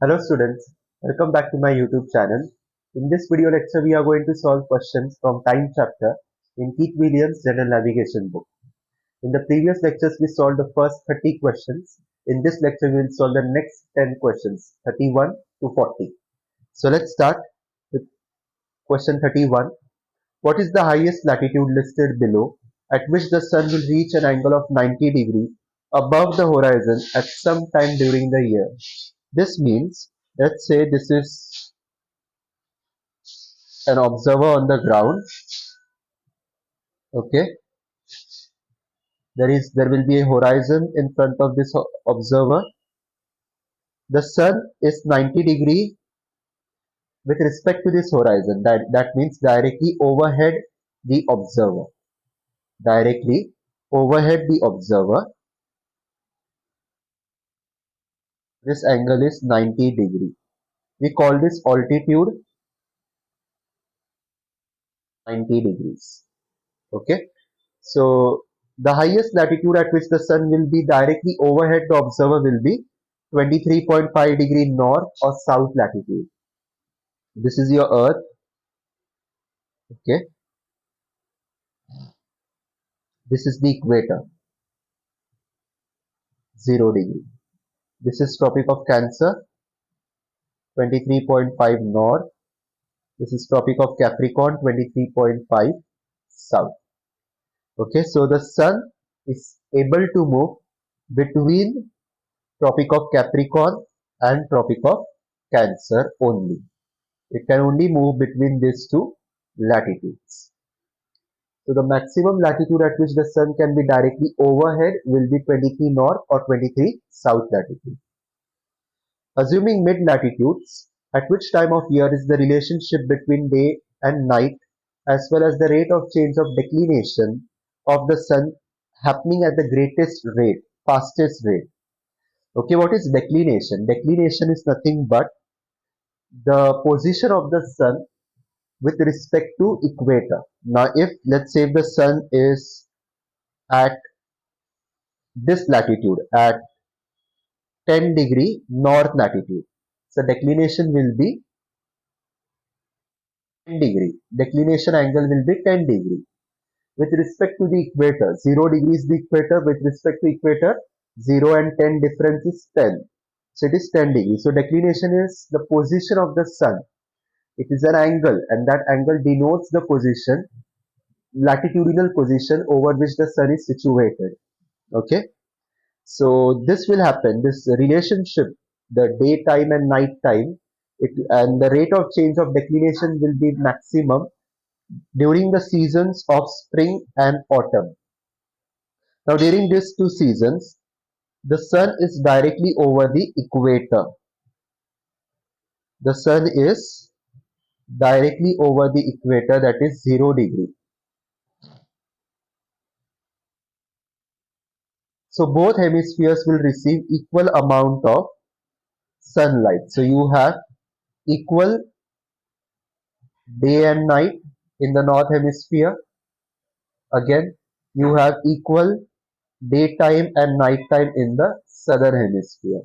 Hello students, welcome back to my YouTube channel. In this video lecture, we are going to solve questions from time chapter in Keith Williams' General Navigation book. In the previous lectures, we solved the first 30 questions. In this lecture, we will solve the next 10 questions, 31 to 40. So let's start with question 31. What is the highest latitude listed below at which the sun will reach an angle of 90 degrees above the horizon at some time during the year? This means, let's say this is an observer on the ground. Okay, there will be a horizon in front of this observer. The sun is 90 degree with respect to this horizon. That means directly overhead the observer. Directly overhead the observer. This angle is 90 degree. We call this altitude 90 degrees. Okay. So the highest latitude at which the sun will be directly overhead the observer will be 23.5 degree north or south latitude. This is your earth. Okay. This is the equator. 0 degree. This is Tropic of Cancer. 23.5 north. This is Tropic of Capricorn. 23.5 south. Okay. So the sun is able to move between Tropic of Capricorn and Tropic of Cancer only. It can only move between these two latitudes. So the maximum latitude at which the sun can be directly overhead will be 23 north or 23 south latitude. Assuming mid latitudes, at which time of year is the relationship between day and night as well as the rate of change of declination of the sun happening at the greatest rate, fastest rate. Okay, what is declination? Declination is nothing but the position of the sun with respect to equator. Now, if let's say the sun is at this latitude at 10 degree north latitude, so declination will be 10 degree. Declination angle will be 10 degree. With respect to the equator, 0 degree is the equator. With respect to equator, 0 and 10 difference is 10. So it is 10 degree. So declination is the position of the sun. It is an angle, and that angle denotes the position, latitudinal position over which the sun is situated. Okay. So this will happen, this relationship, the daytime and night time, and the rate of change of declination will be maximum during the seasons of spring and autumn. Now during these two seasons, the sun is directly over the equator. The sun is directly over the equator, that is 0 degree. So both hemispheres will receive equal amount of sunlight. So you have equal day and night in the north hemisphere. Again, you have equal daytime and nighttime in the southern hemisphere.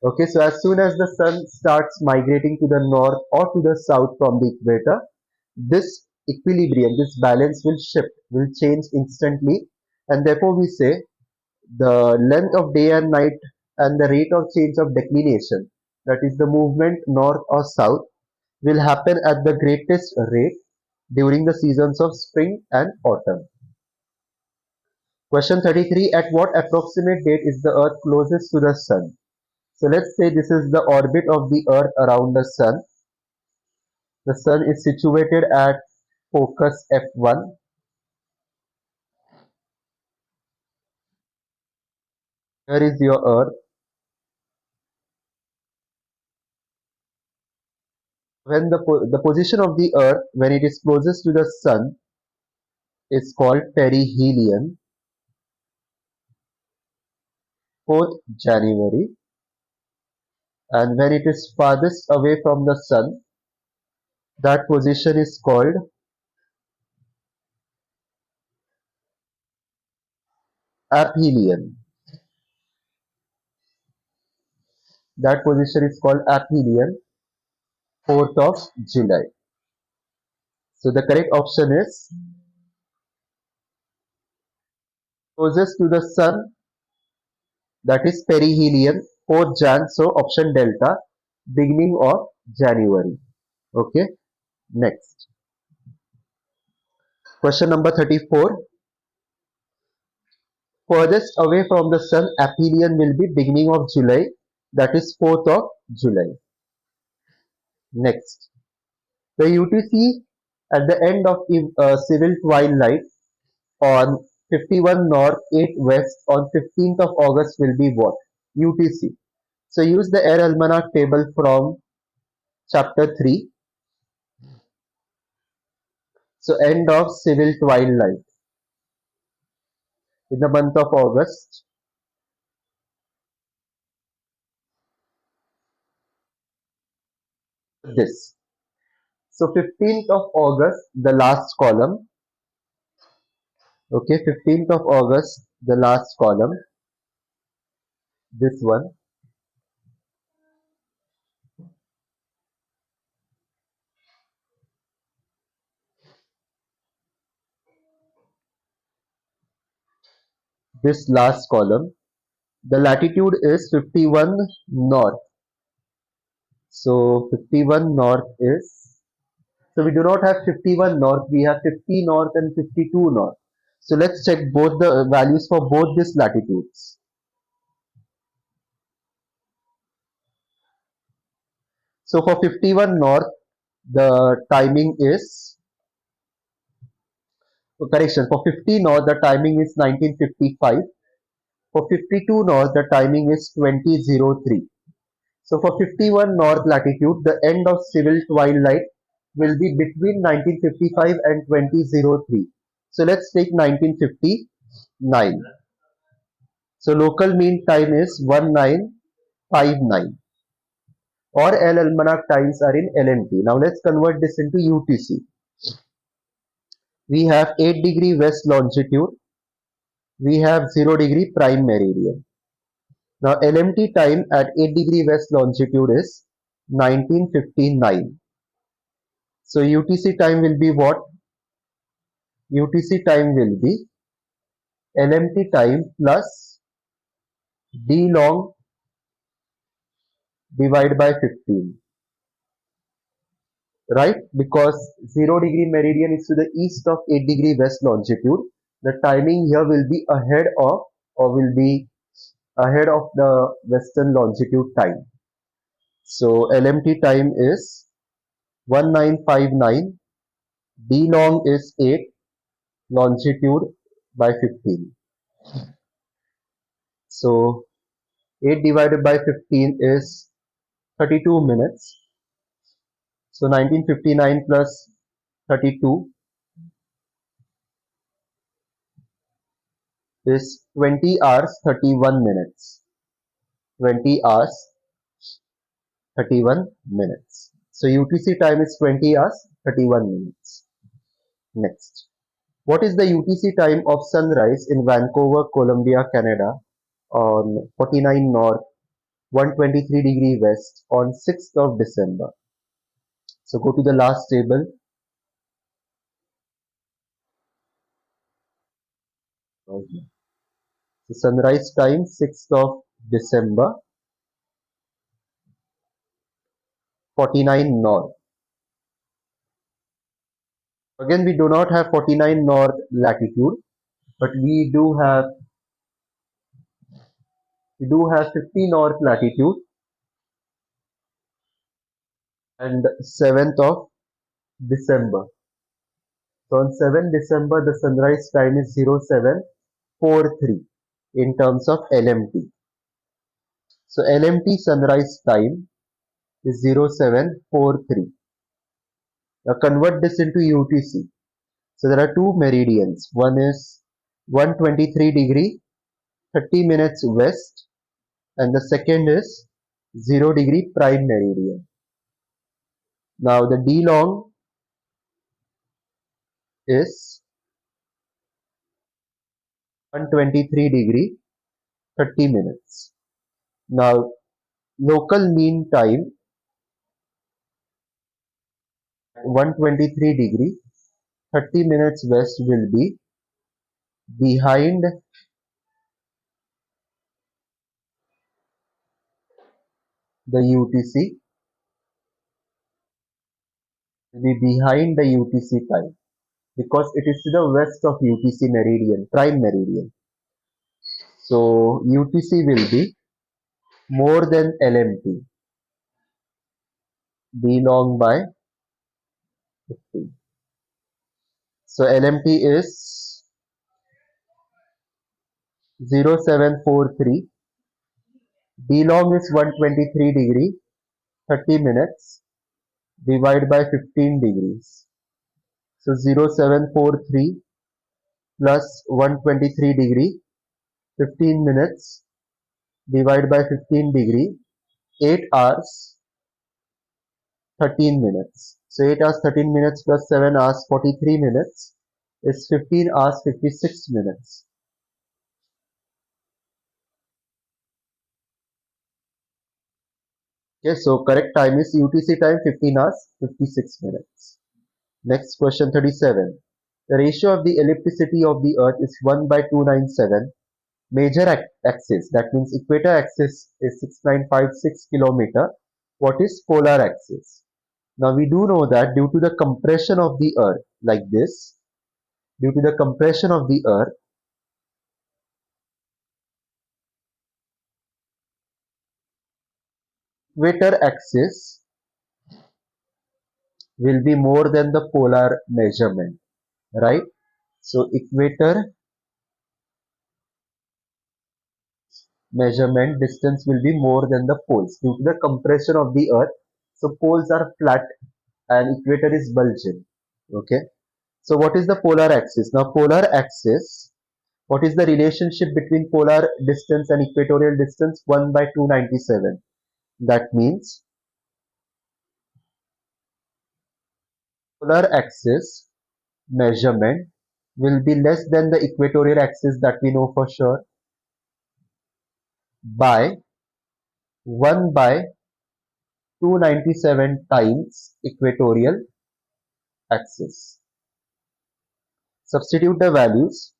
Okay, so as soon as the sun starts migrating to the north or to the south from the equator, this equilibrium, this balance will shift, will change instantly, and therefore we say the length of day and night and the rate of change of declination, that is the movement north or south, will happen at the greatest rate during the seasons of spring and autumn. Question 33. At what approximate date is the earth closest to the sun? So let's say this is the orbit of the earth around the sun. The sun is situated at focus F1. Here is your earth. When the position of the earth when it is closest to the sun is called perihelion, 4th January, and when it is farthest away from the sun, that position is called aphelion. That position is called aphelion, 4th of July. So the correct option is closest to the sun, that is perihelion, 4th Jan. So option delta, beginning of January. Okay, next. Question number 34. Furthest away from the sun, aphelion will be beginning of July, that is 4th of July. Next. The UTC at the end of civil twilight on 51 north, 8 west on 15th of August will be what? UTC. So use the air almanac table from chapter 3. So end of civil twilight in the month of August. This. So 15th of August, the last column. Okay, 15th of August, the last column. This one. This last column. The latitude is 51 north. So 51 north is, so we do not have 51 north, we have 50 north and 52 north. So let's check both the values for both these latitudes. So for 51 north, the timing is, correction, for 50 north, the timing is 1955. For 52 north, the timing is 2003. So for 51 north latitude, the end of civil twilight will be between 1955 and 2003. So let's take 1959. So local mean time is 1959. Or L almanac times are in LNT. Now let's convert this into UTC. We have 8 degree west longitude. We have 0 degree prime meridian. Now LMT time at 8 degree west longitude is 1959. So UTC time will be what? UTC time will be LMT time plus D long divided by 15. Right? Because 0 degree meridian is to the east of 8 degree west longitude. The timing here will be ahead of, or will be ahead of the western longitude time. So LMT time is 1959. D long is 8, longitude by 15. So 8 divided by 15 is 32 minutes. So 1959 plus 32 is 20 hours 31 minutes. 20 hours 31 minutes. So UTC time is 20 hours 31 minutes. Next. What is the UTC time of sunrise in Vancouver, Columbia, Canada on 49 north, 123 degree west on 6th of December? So go to the last table. So sunrise time 6th of December, 49 north. Again, we do not have 49 north latitude, but we do have 50 north latitude and 7th of December. So on 7th December, the sunrise time is 0743 in terms of LMT. So LMT sunrise time is 0743. Now convert this into UTC. So there are two meridians. One is 123 degree 30 minutes west, and the second is 0 degree prime meridian. Now the D long is 123 degree 30 minutes. Now local mean time 123 degree 30 minutes west will be behind the UTC time because it is to the west of UTC meridian, prime meridian. So UTC will be more than LMT, B long by 15. So LMT is 0743, B long is 123 degree 30 minutes divided by 15 degrees. So 0743 plus 123 degree 15 minutes divided by 15 degree 8 hours 13 minutes. So 8 hours 13 minutes plus 7 hours 43 minutes is 15 hours 56 minutes. Okay, so correct time is UTC time 15 hours 56 minutes. Next question 37. The ratio of the ellipticity of the earth is 1 by 297. Major axis, that means equator axis, is 6956 kilometer. What is polar axis? Now we do know that due to the compression of the earth, like this, due to the compression of the earth, equator axis will be more than the polar measurement, right? So equator measurement distance will be more than the poles due to the compression of the earth. So poles are flat and equator is bulging. Okay. So what is the polar axis? Now polar axis, what is the relationship between polar distance and equatorial distance? 1 by 297. That means polar axis measurement will be less than the equatorial axis, that we know for sure, by 1 by 297 times equatorial axis. Substitute the values.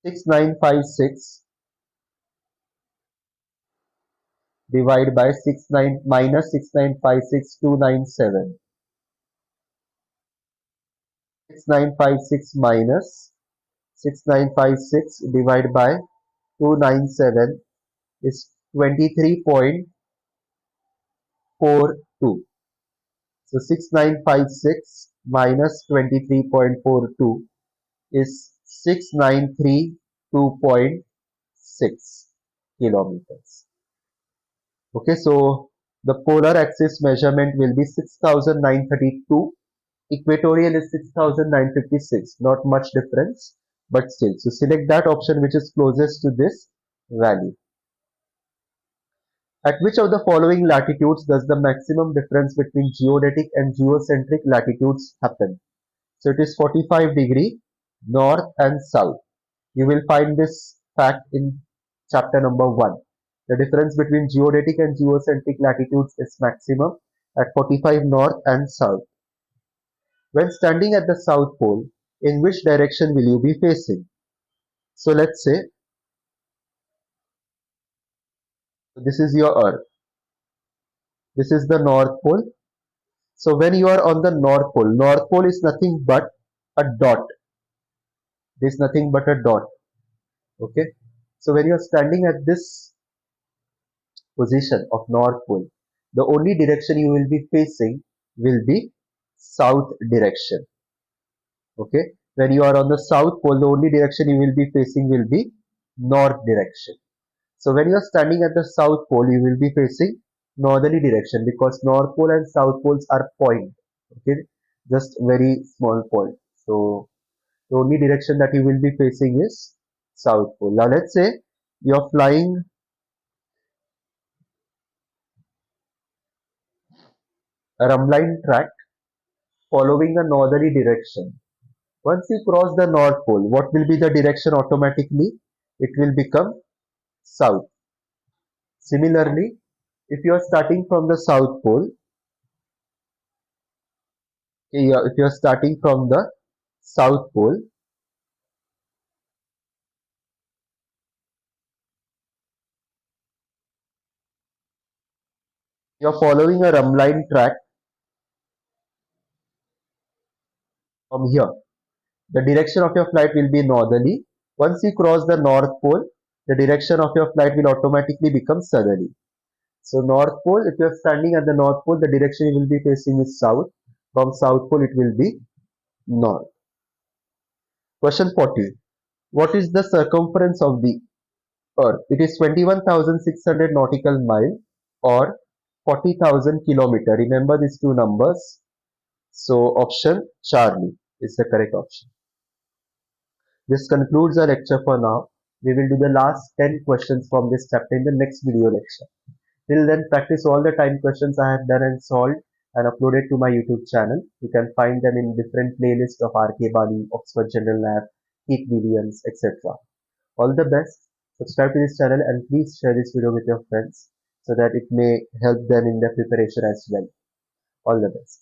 6956 divided by 69 minus 6956297. 6956 minus 6956 divided by 297 is 23.42. So 6956 minus 23.42 is 6932.6 kilometers. Okay, so the polar axis measurement will be 6932. Equatorial is 6956. Not much difference, but still. So select that option which is closest to this value. At which of the following latitudes does the maximum difference between geodetic and geocentric latitudes happen? So it is 45 degree north and south. You will find this fact in chapter number 1. The difference between geodetic and geocentric latitudes is maximum at 45 north and south. When standing at the South Pole, in which direction will you be facing? So let's say this is your Earth. This is the North Pole. So when you are on the North Pole is nothing but a dot. This is nothing but a dot. Okay. So when you are standing at this position of North Pole, the only direction you will be facing will be south direction. Okay. When you are on the South Pole, the only direction you will be facing will be north direction. So when you are standing at the South Pole, you will be facing northerly direction because North Pole and South Poles are point. Okay, just very small point. So the only direction that you will be facing is South Pole. Now let's say you are flying a Rumline track following a northerly direction. Once you cross the North Pole, what will be the direction automatically? It will become south. Similarly, if you are starting from the south pole, if you are starting from the south pole, you are following a rumline track from here. The direction of your flight will be northerly. Once you cross the north pole, the direction of your flight will automatically become southerly. So north pole, if you are standing at the north pole, the direction you will be facing is south. From south pole, it will be north. Question 40. What is the circumference of the Earth? It is 21,600 nautical mile or 40,000 kilometer. Remember these two numbers. So option Charlie is the correct option. This concludes our lecture for now. We will do the last 10 questions from this chapter in the next video lecture. Till then, practice all the time questions I have done and solved and uploaded to my YouTube channel. You can find them in different playlists of RK Bali, Oxford General Lab, Keep Millions, etc. All the best. Subscribe to this channel and please share this video with your friends so that it may help them in their preparation as well. All the best.